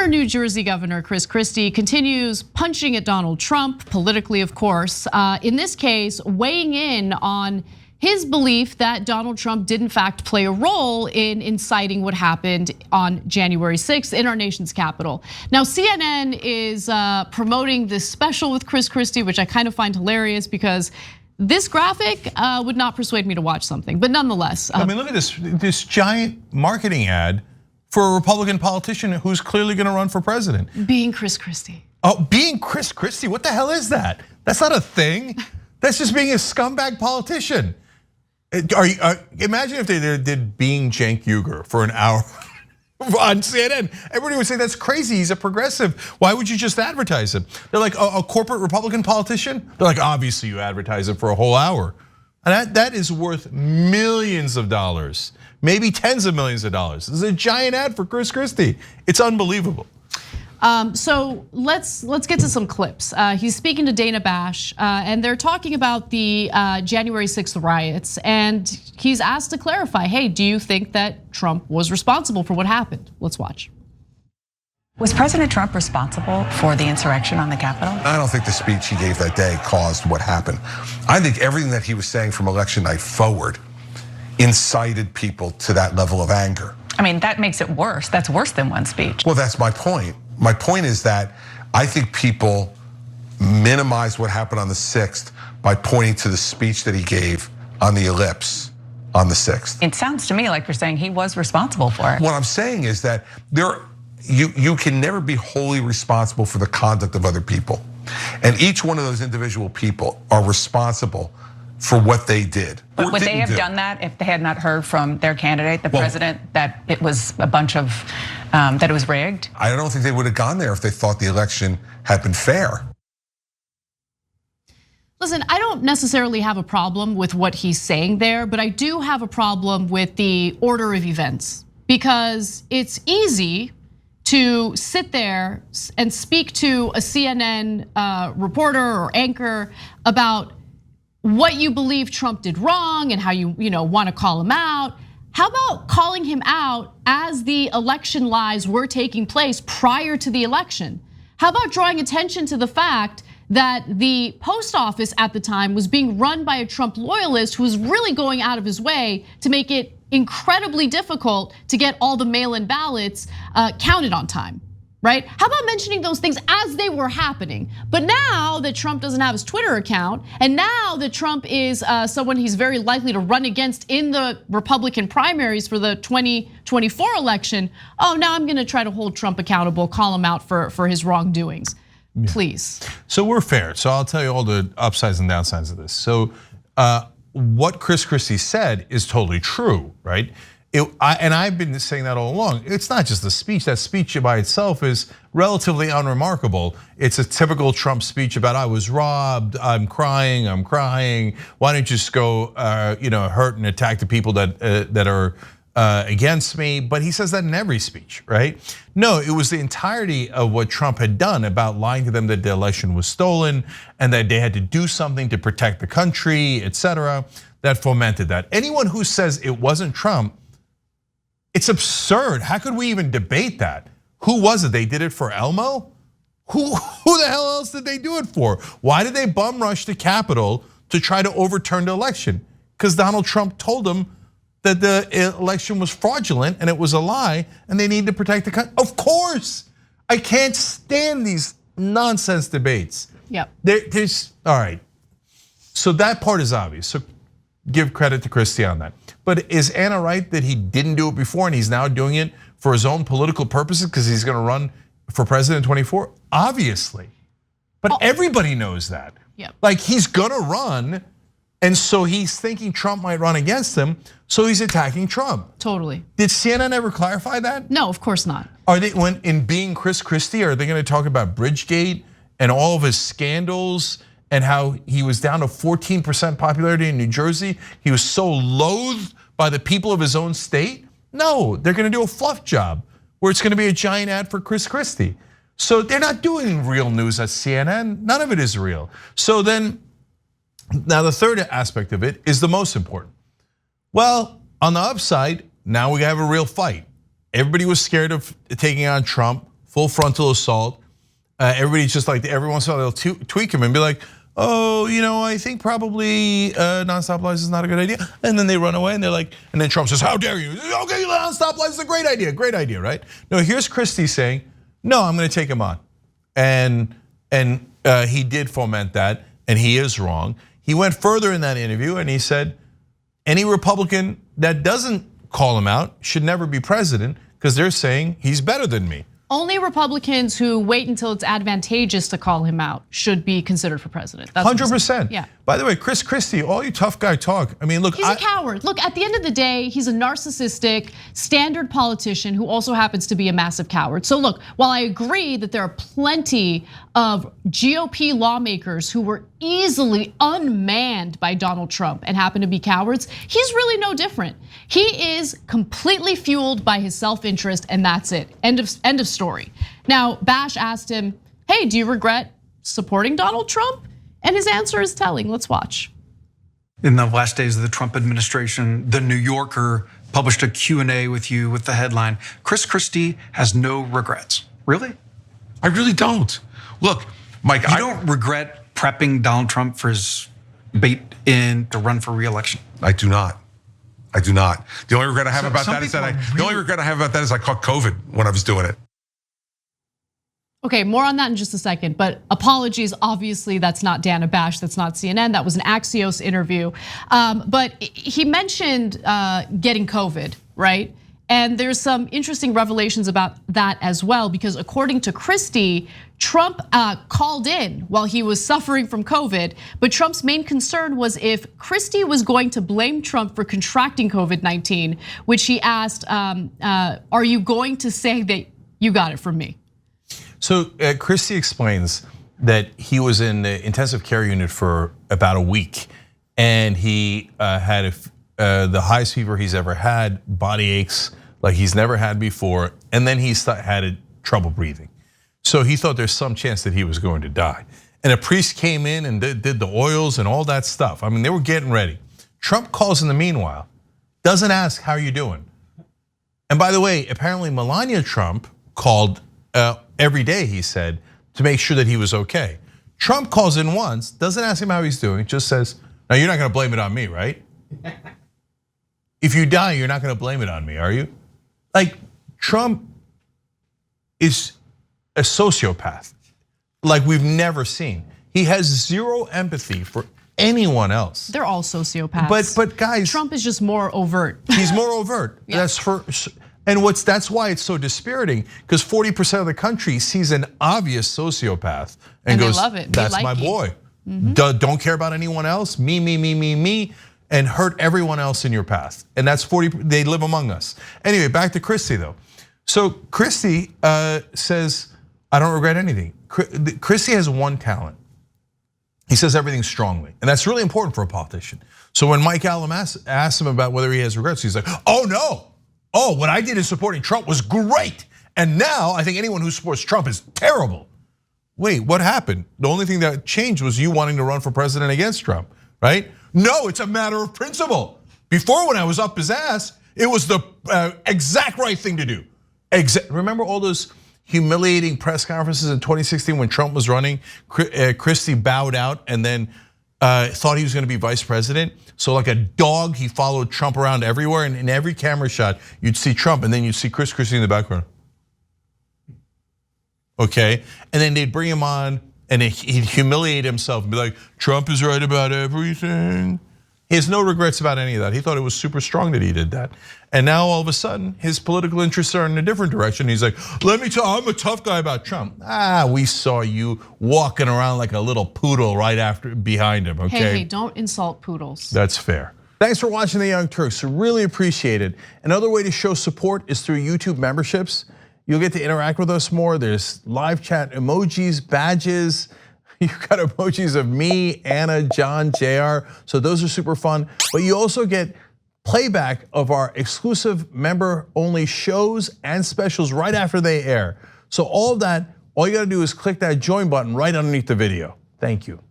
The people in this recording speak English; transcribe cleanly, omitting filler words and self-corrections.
New Jersey Governor Chris Christie continues punching at Donald Trump, politically of course. In this case, weighing in on his belief that Donald Trump did in fact play a role in inciting what happened on January 6th in our nation's capital. Now CNN is promoting this special with Chris Christie, which I kind of find hilarious because this graphic would not persuade me to watch something, but nonetheless. I mean, look at this giant marketing ad for a Republican politician who's clearly gonna run for president. Being Chris Christie. Oh, being Chris Christie, what the hell is that? That's not a thing. That's just being a scumbag politician. Imagine if they did being Cenk Uygur for an hour on CNN. Everybody would say that's crazy, he's a progressive. Why would you just advertise him? They're like, a corporate Republican politician? They're like, obviously you advertise it for a whole hour. And that is worth millions of dollars, maybe tens of millions of dollars. This is a giant ad for Chris Christie. It's unbelievable. So let's get to some clips. He's speaking to Dana Bash, and they're talking about the January 6th riots, and he's asked to clarify, hey, do you think that Trump was responsible for what happened? Let's watch. Was President Trump responsible for the insurrection on the Capitol? I don't think the speech he gave that day caused what happened. I think everything that he was saying from election night forward incited people to that level of anger. I mean, that makes it worse. That's worse than one speech. Well, that's my point. My point is that I think people minimize what happened on the 6th by pointing to the speech that he gave on the ellipse on the 6th. It sounds to me like you're saying he was responsible for it. What I'm saying is that you can never be wholly responsible for the conduct of other people. And each one of those individual people are responsible for what they did. But would they have done that if they had not heard from their candidate, the president, that it was a bunch of, that it was rigged? I don't think they would have gone there if they thought the election had been fair. Listen, I don't necessarily have a problem with what he's saying there, but I do have a problem with the order of events because it's easy to sit there and speak to a CNN reporter or anchor about what you believe Trump did wrong and how you want to call him out. How about calling him out as the election lies were taking place prior to the election? How about drawing attention to the fact that the post office at the time was being run by a Trump loyalist who was really going out of his way to make it incredibly difficult to get all the mail-in ballots counted on time? Right? How about mentioning those things as they were happening? But now that Trump doesn't have his Twitter account, and now that Trump is someone he's very likely to run against in the Republican primaries for the 2024 election, oh, now I'm gonna try to hold Trump accountable, call him out for his wrongdoings. Please. So we're fair. So I'll tell you all the upsides and downsides of this. So what Chris Christie said is totally true, right? And I've been saying that all along. It's not just the speech. That speech by itself is relatively unremarkable. It's a typical Trump speech about I was robbed, I'm crying. Why don't you just go, hurt and attack the people that are against me? But he says that in every speech, right? No, it was the entirety of what Trump had done about lying to them that the election was stolen and that they had to do something to protect the country, etc. That fomented that. Anyone who says it wasn't Trump, it's absurd. How could we even debate that? Who was it? They did it for Elmo? Who the hell else did they do it for? Why did they bum rush the Capitol to try to overturn the election? Because Donald Trump told them that the election was fraudulent and it was a lie and they need to protect the country. Of course, I can't stand these nonsense debates. Yep. All right, so that part is obvious. So give credit to Christie on that. But is Anna right that he didn't do it before and he's now doing it for his own political purposes because he's gonna run for president in 24? Obviously, but everybody knows that. Yep. Like he's gonna run, and so he's thinking Trump might run against him, so he's attacking Trump. Totally. Did CNN ever clarify that? No, of course not. Are they, when in being Chris Christie, are they gonna talk about Bridgegate and all of his scandals and how he was down to 14% popularity in New Jersey? He was so loathed by the people of his own state? No, they're gonna do a fluff job where it's gonna be a giant ad for Chris Christie. So they're not doing real news at CNN. None of it is real. So then, now the third aspect of it is the most important. Well, on the upside, now we have a real fight. Everybody was scared of taking on Trump full frontal assault. Everybody's just like, every once in a while they'll tweak him and be like, oh, I think probably nonstop lies is not a good idea. And then they run away and they're like, and then Trump says, how dare you? Okay, nonstop lies is a great idea, right? No, here's Christie saying, no, I'm gonna take him on. And he did foment that, and he is wrong. He went further in that interview and he said, any Republican that doesn't call him out should never be president because they're saying he's better than me. Only Republicans who wait until it's advantageous to call him out should be considered for president. 100%. Yeah. By the way, Chris Christie, all you tough guy talk. I mean, look, he's a coward. Look, at the end of the day, he's a narcissistic, standard politician who also happens to be a massive coward. So look, while I agree that there are plenty of GOP lawmakers who were easily unmanned by Donald Trump and happen to be cowards, he's really no different. He is completely fueled by his self-interest, and that's it. End of story. Now, Bash asked him, hey, do you regret supporting Donald Trump? And his answer is telling. Let's watch. In the last days of the Trump administration, The New Yorker published a Q&A with you with the headline, Chris Christie has no regrets. Really? I really don't. Look, Mike, you don't regret prepping Donald Trump for his bait in to run for re-election? I do not. I do not. The only regret I have about that is the only regret I have about that is I caught COVID when I was doing it. Okay, more on that in just a second, but apologies, obviously that's not Dana Bash, that's not CNN, that was an Axios interview. But he mentioned getting COVID, right? And there's some interesting revelations about that as well, because according to Christie, Trump called in while he was suffering from COVID, but Trump's main concern was if Christie was going to blame Trump for contracting COVID-19, which he asked, are you going to say that you got it from me? So Christie explains that he was in the intensive care unit for about a week, and he had the highest fever he's ever had, body aches like he's never had before, and then he had trouble breathing. So he thought there's some chance that he was going to die. And a priest came in and did the oils and all that stuff. I mean, they were getting ready. Trump calls in the meanwhile, doesn't ask, how are you doing? And by the way, apparently Melania Trump called every day, he said, to make sure that he was okay. Trump calls in once, doesn't ask him how he's doing, just says, now you're not gonna blame it on me, right? If you die, you're not gonna blame it on me, are you? Like, Trump is a sociopath like we've never seen. He has zero empathy for anyone else. They're all sociopaths. But guys, Trump is just more overt. He's more overt. Yeah. That's why it's so dispiriting, because 40% of the country sees an obvious sociopath and goes, they love it. That's like my boy. Don't care about anyone else. Me, and hurt everyone else in your path. And that's 40. They live among us. Anyway, back to Christie though. So Christie says, I don't regret anything. Christie has one talent. He says everything strongly, and that's really important for a politician. So when Mike Allen asked him about whether he has regrets, he's like, oh no. Oh, what I did in supporting Trump was great. And now I think anyone who supports Trump is terrible. Wait, what happened? The only thing that changed was you wanting to run for president against Trump, right? No, it's a matter of principle. Before, when I was up his ass, it was the exact right thing to do. Remember all those humiliating press conferences in 2016 when Trump was running? Christie bowed out and then thought he was gonna be vice president. So like a dog, he followed Trump around everywhere, and in every camera shot, you'd see Trump, and then you'd see Chris Christie in the background. Okay, and then they'd bring him on, and he'd humiliate himself and be like, Trump is right about everything. He has no regrets about any of that. He thought it was super strong that he did that. And now all of a sudden, his political interests are in a different direction. He's like, let me tell you, I'm a tough guy about Trump. We saw you walking around like a little poodle behind him, okay? Hey, don't insult poodles. That's fair. Thanks for watching the Young Turks, really appreciate it. Another way to show support is through YouTube memberships. You'll get to interact with us more. There's live chat emojis, badges. You've got emojis of me, Anna, John, JR, so those are super fun. But you also get playback of our exclusive member-only shows and specials right after they air. So all of that, all you gotta do is click that join button right underneath the video. Thank you.